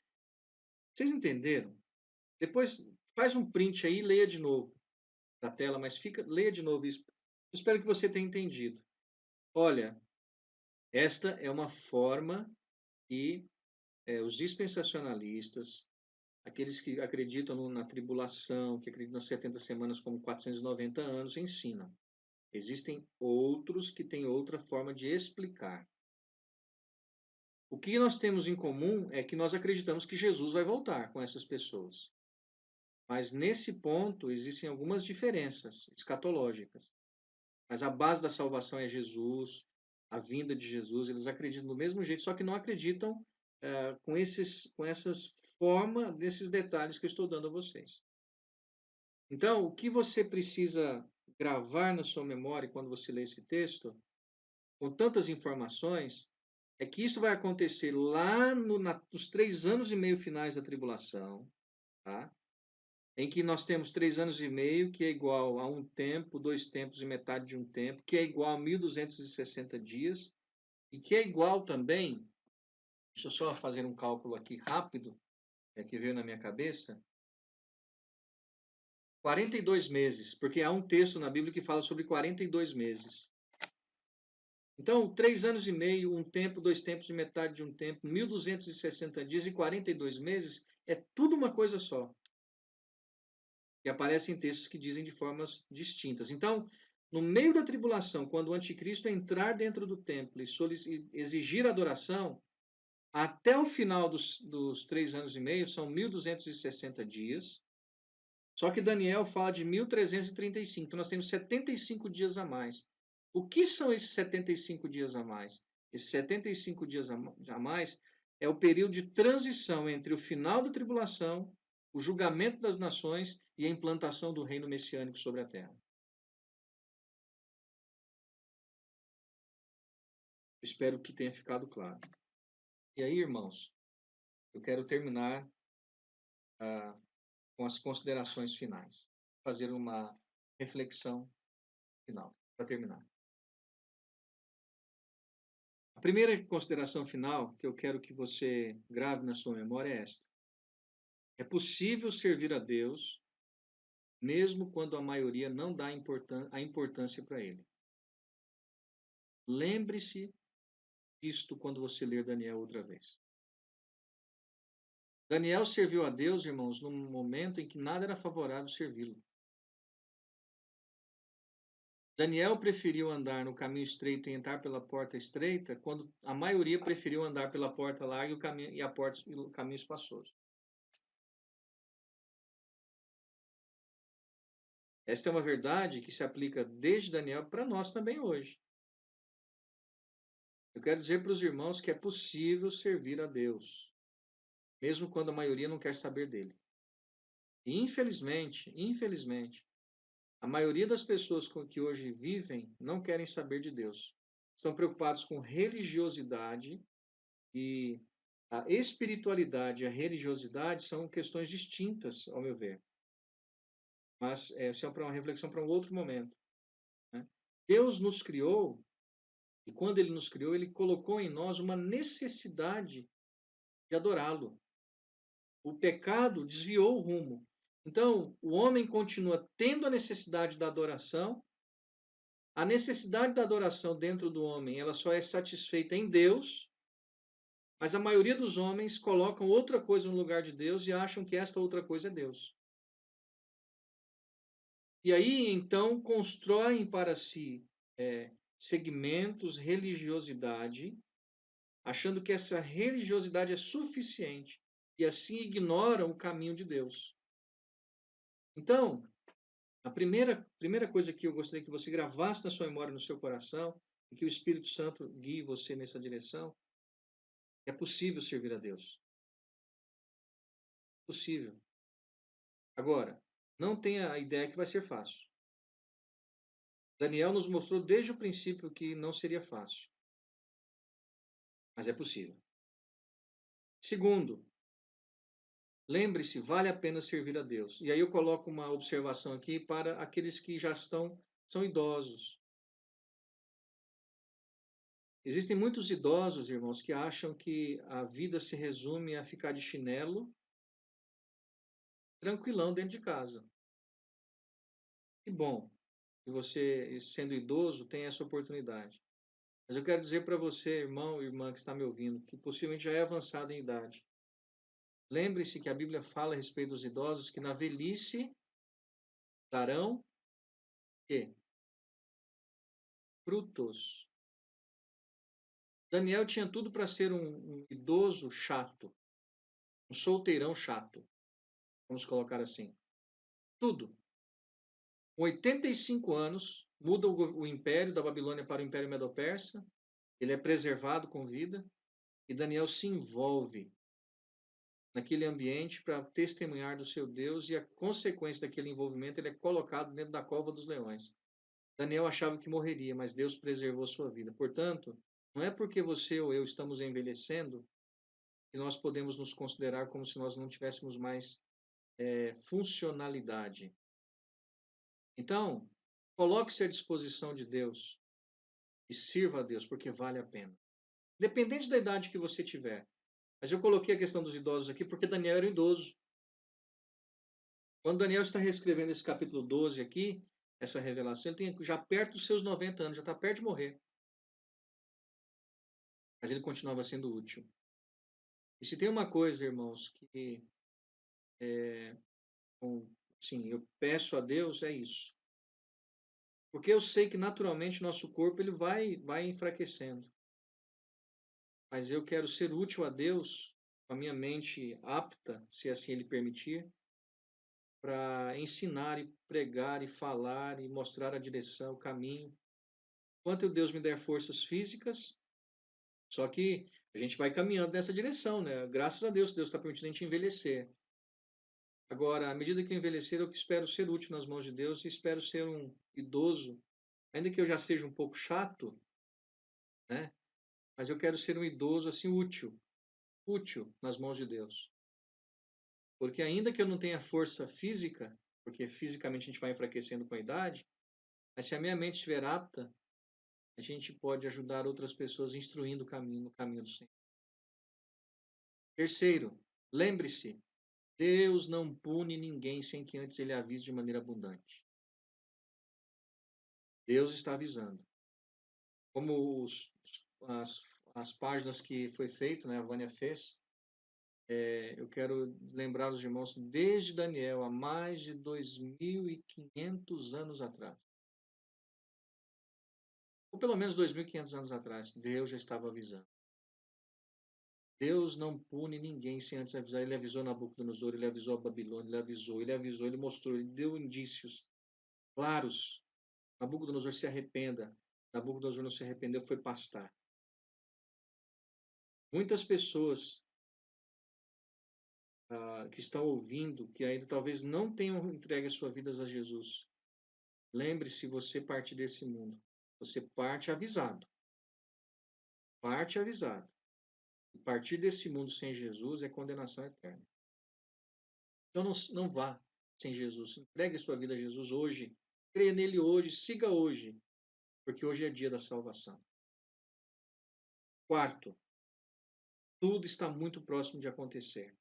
vocês entenderam? Depois faz um print aí e leia de novo da tela, mas leia de novo isso. Eu espero que você tenha entendido. Olha, esta é uma forma que os dispensacionalistas, aqueles que acreditam na tribulação, que acreditam nas 70 semanas como 490 anos, ensinam. Existem outros que têm outra forma de explicar. O que nós temos em comum é que nós acreditamos que Jesus vai voltar com essas pessoas. Mas nesse ponto existem algumas diferenças escatológicas. Mas a base da salvação é Jesus, a vinda de Jesus. Eles acreditam do mesmo jeito, só que não acreditam com essas formas, desses detalhes que eu estou dando a vocês. Então, o que você precisa gravar na sua memória quando você lê esse texto, com tantas informações, é que isso vai acontecer lá nos 3 anos e meio finais da tribulação, tá? Em que nós temos 3 anos e meio, que é igual a um tempo, 2 tempos e metade de um tempo, que é igual a 1.260 dias, e que é igual também, deixa eu só fazer um cálculo aqui rápido, que veio na minha cabeça, 42 meses, porque há um texto na Bíblia que fala sobre 42 meses. Então, 3 anos e meio, um tempo, 2 tempos e metade de um tempo, 1.260 dias e 42 meses, é tudo uma coisa só. E aparecem textos que dizem de formas distintas. Então, no meio da tribulação, quando o anticristo entrar dentro do templo e exigir adoração, até o final dos 3 anos e meio, são 1.260 dias. Só que Daniel fala de 1335, então nós temos 75 dias a mais. O que são esses 75 dias a mais? Esses 75 dias a mais é o período de transição entre o final da tribulação, o julgamento das nações e a implantação do reino messiânico sobre a terra. Espero que tenha ficado claro. E aí, irmãos, eu quero terminar com as considerações finais. Fazer uma reflexão final, para terminar. A primeira consideração final que eu quero que você grave na sua memória é esta. É possível servir a Deus mesmo quando a maioria não dá a importância para ele. Lembre-se disto quando você ler Daniel outra vez. Daniel serviu a Deus, irmãos, num momento em que nada era favorável servi-lo. Daniel preferiu andar no caminho estreito e entrar pela porta estreita, quando a maioria preferiu andar pela porta larga e o caminho espaçoso. Esta é uma verdade que se aplica desde Daniel para nós também hoje. Eu quero dizer para os irmãos que é possível servir a Deus, mesmo quando a maioria não quer saber dele. E infelizmente, a maioria das pessoas que hoje vivem não querem saber de Deus. Estão preocupados com religiosidade e a espiritualidade e a religiosidade são questões distintas, ao meu ver. Mas essa é uma reflexão para um outro momento. Né? Deus nos criou, e quando Ele nos criou, Ele colocou em nós uma necessidade de adorá-lo. O pecado desviou o rumo. Então, o homem continua tendo a necessidade da adoração. A necessidade da adoração dentro do homem, ela só é satisfeita em Deus, mas a maioria dos homens colocam outra coisa no lugar de Deus e acham que esta outra coisa é Deus. E aí, então, constroem para si segmentos, religiosidade, achando que essa religiosidade é suficiente e assim ignoram o caminho de Deus. Então, a primeira coisa que eu gostaria que você gravasse na sua memória, no seu coração, e que o Espírito Santo guie você nessa direção, é possível servir a Deus. Possível. Agora, não tenha a ideia que vai ser fácil. Daniel nos mostrou desde o princípio que não seria fácil. Mas é possível. Segundo, lembre-se, vale a pena servir a Deus. E aí eu coloco uma observação aqui para aqueles que já são idosos. Existem muitos idosos, irmãos, que acham que a vida se resume a ficar de chinelo, tranquilão dentro de casa. Que bom que você, sendo idoso, tem essa oportunidade. Mas eu quero dizer para você, irmão e irmã que está me ouvindo, que possivelmente já é avançado em idade. Lembre-se que a Bíblia fala a respeito dos idosos que na velhice darão quê? Frutos. Daniel tinha tudo para ser um idoso chato, um solteirão chato, vamos colocar assim. Tudo. Com 85 anos, muda o império da Babilônia para o Império Medo-Persa, ele é preservado com vida, e Daniel se envolve naquele ambiente para testemunhar do seu Deus, e a consequência daquele envolvimento, ele é colocado dentro da cova dos leões. Daniel achava que morreria, mas Deus preservou sua vida. Portanto, não é porque você ou eu estamos envelhecendo que nós podemos nos considerar como se nós não tivéssemos mais funcionalidade. Então, coloque-se à disposição de Deus e sirva a Deus, porque vale a pena. Independente da idade que você tiver. Mas eu coloquei a questão dos idosos aqui porque Daniel era idoso. Quando Daniel está reescrevendo esse capítulo 12 aqui, essa revelação, ele tem já perto dos seus 90 anos, já está perto de morrer. Mas ele continuava sendo útil. E se tem uma coisa, irmãos, que sim, eu peço a Deus, é isso. Porque eu sei que naturalmente nosso corpo ele vai enfraquecendo. Mas eu quero ser útil a Deus, com a minha mente apta, se assim Ele permitir, para ensinar e pregar e falar e mostrar a direção, o caminho. Enquanto Deus me der forças físicas, só que a gente vai caminhando nessa direção, né? Graças a Deus, Deus está permitindo a gente envelhecer. Agora, à medida que eu envelhecer, eu espero ser útil nas mãos de Deus e espero ser um idoso, ainda que eu já seja um pouco chato, né? Mas eu quero ser um idoso assim útil, útil nas mãos de Deus. Porque ainda que eu não tenha força física, porque fisicamente a gente vai enfraquecendo com a idade, mas se a minha mente estiver apta, a gente pode ajudar outras pessoas instruindo o caminho, no caminho do Senhor. Terceiro, lembre-se, Deus não pune ninguém sem que antes ele avise de maneira abundante. Deus está avisando. Como as páginas que foi feito, né, a Vânia fez, eu quero lembrar os irmãos, desde Daniel, há mais de 2.500 anos atrás, ou pelo menos 2.500 anos atrás, Deus já estava avisando. Deus não pune ninguém sem antes avisar. Ele avisou Nabucodonosor, ele avisou a Babilônia, ele mostrou, ele deu indícios claros. Nabucodonosor se arrependa. Nabucodonosor não se arrependeu, foi pastar. Muitas pessoas que estão ouvindo, que ainda talvez não tenham entregue as suas vidas a Jesus, lembre-se, você parte desse mundo. Você parte avisado. Parte avisado. E partir desse mundo sem Jesus é condenação eterna. Então não vá sem Jesus. Entregue a sua vida a Jesus hoje. Creia nele hoje, siga hoje, porque hoje é dia da salvação. Quarto, tudo está muito próximo de acontecer.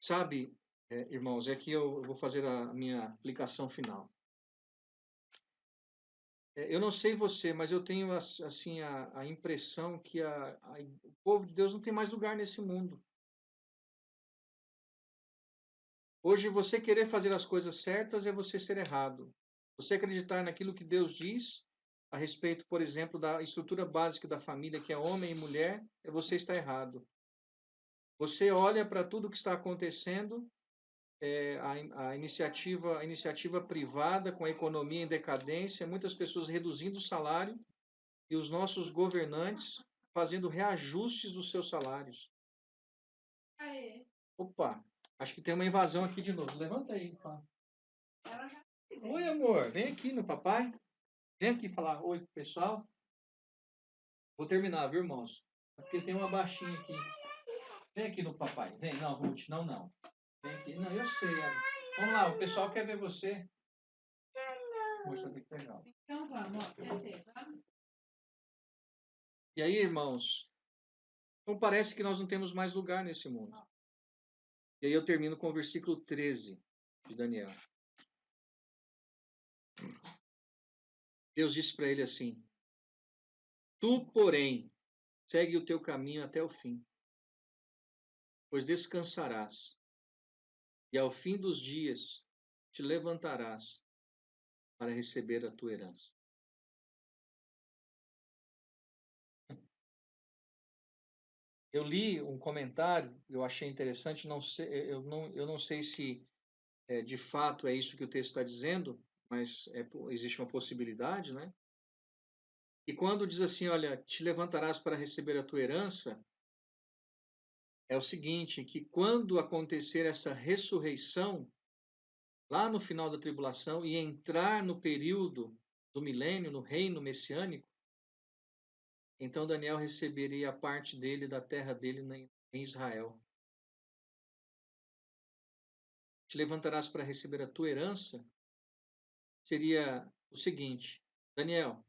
Sabe, irmãos, é que eu vou fazer a minha aplicação final. Eu não sei você, mas eu tenho assim a impressão que o povo de Deus não tem mais lugar nesse mundo. Hoje, você querer fazer as coisas certas é você ser errado. Você acreditar naquilo que Deus diz a respeito, por exemplo, da estrutura básica da família, que é homem e mulher, é você estar errado. Você olha para tudo que está acontecendo, a iniciativa privada com a economia em decadência, muitas pessoas reduzindo o salário e os nossos governantes fazendo reajustes dos seus salários. Opa, acho que tem uma invasão aqui de novo. Levanta aí, fala. Oi, amor, vem aqui no papai. Vem aqui falar oi pro pessoal. Vou terminar, viu, irmãos? É porque tem uma baixinha aqui. Vem aqui no papai. Vem, não, Ruth, não. Vem aqui. Não, eu sei. Vamos lá, o pessoal quer ver você. Poxa, que legal. Então vamos, vamos. E aí, irmãos? Então parece que nós não temos mais lugar nesse mundo. E aí eu termino com o versículo 13 de Daniel. Deus disse para ele assim: Tu, porém, segue o teu caminho até o fim, pois descansarás, e ao fim dos dias te levantarás para receber a tua herança. Eu li um comentário, eu achei interessante, eu não sei se de fato é isso que o texto está dizendo, mas existe uma possibilidade, né? E quando diz assim, olha, te levantarás para receber a tua herança, é o seguinte, que quando acontecer essa ressurreição, lá no final da tribulação, e entrar no período do milênio, no reino messiânico, então Daniel receberia a parte dele, da terra dele em Israel. Te levantarás para receber a tua herança, seria o seguinte, Daniel,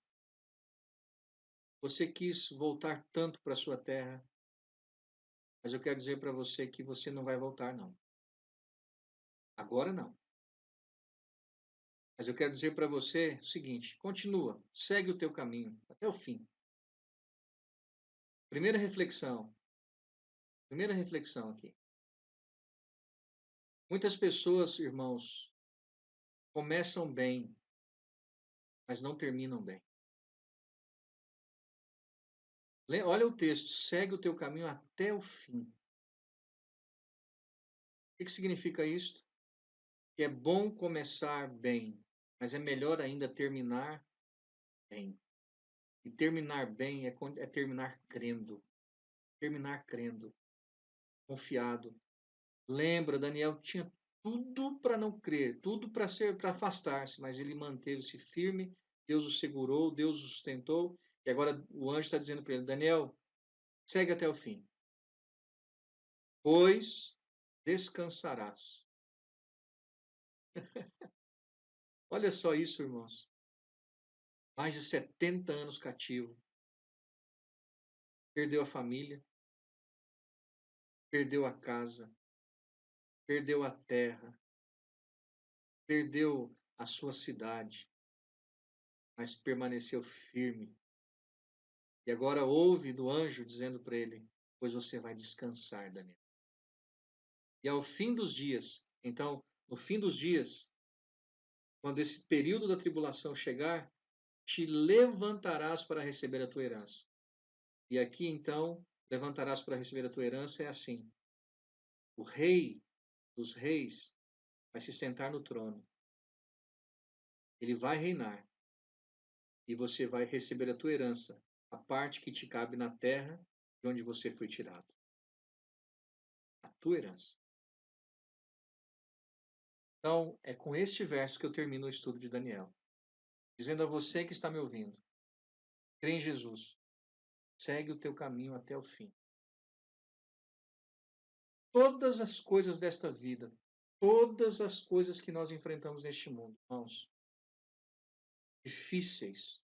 você quis voltar tanto para a sua terra, mas eu quero dizer para você que você não vai voltar, não. Agora não. Mas eu quero dizer para você o seguinte, continua, segue o teu caminho até o fim. Primeira reflexão aqui. Muitas pessoas, irmãos, começam bem, mas não terminam bem. Olha o texto, segue o teu caminho até o fim. O que significa isso? Que é bom começar bem, mas é melhor ainda terminar bem. E terminar bem é terminar crendo. Terminar crendo, confiado. Lembra, Daniel tinha tudo para não crer, tudo para afastar-se, mas ele manteve-se firme. Deus o segurou, Deus o sustentou. E agora o anjo está dizendo para ele: Daniel, segue até o fim, pois descansarás. Olha só isso, irmãos. Mais de 70 anos cativo, perdeu a família, perdeu a casa, perdeu a terra, perdeu a sua cidade, mas permaneceu firme. E agora ouve do anjo dizendo para ele: pois você vai descansar, Daniel. E ao fim dos dias, então, no fim dos dias, quando esse período da tribulação chegar, te levantarás para receber a tua herança. E aqui, então, levantarás para receber a tua herança é assim: o rei dos reis vai se sentar no trono. Ele vai reinar. E você vai receber a tua herança, a parte que te cabe na terra de onde você foi tirado. A tua herança. Então, é com este verso que eu termino o estudo de Daniel, dizendo a você que está me ouvindo: crê em Jesus, segue o teu caminho até o fim. Todas as coisas desta vida, todas as coisas que nós enfrentamos neste mundo, irmãos, difíceis.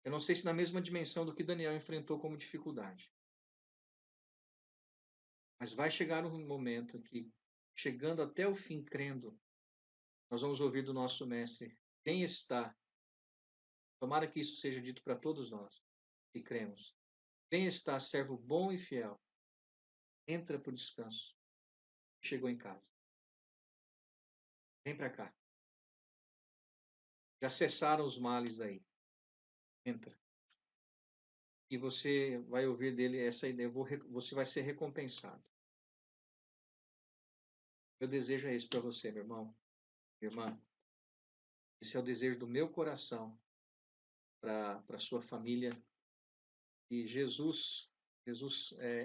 Eu não sei se na mesma dimensão do que Daniel enfrentou como dificuldade. Mas vai chegar um momento que, chegando até o fim, crendo, nós vamos ouvir do nosso mestre: quem está? Tomara que isso seja dito para todos nós que cremos. Quem está, servo bom e fiel, entra para o descanso. Chegou em casa. Vem para cá. Já cessaram os males aí. Entra. E você vai ouvir dele essa ideia. Você vai ser recompensado. Meu desejo é esse para você, meu irmão, minha irmã. Esse é o desejo do meu coração para a sua família. E Jesus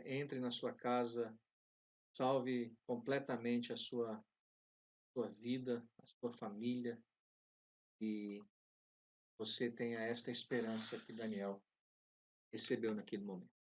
entre na sua casa, salve completamente a sua vida, a sua família, e você tenha esta esperança que Daniel recebeu naquele momento.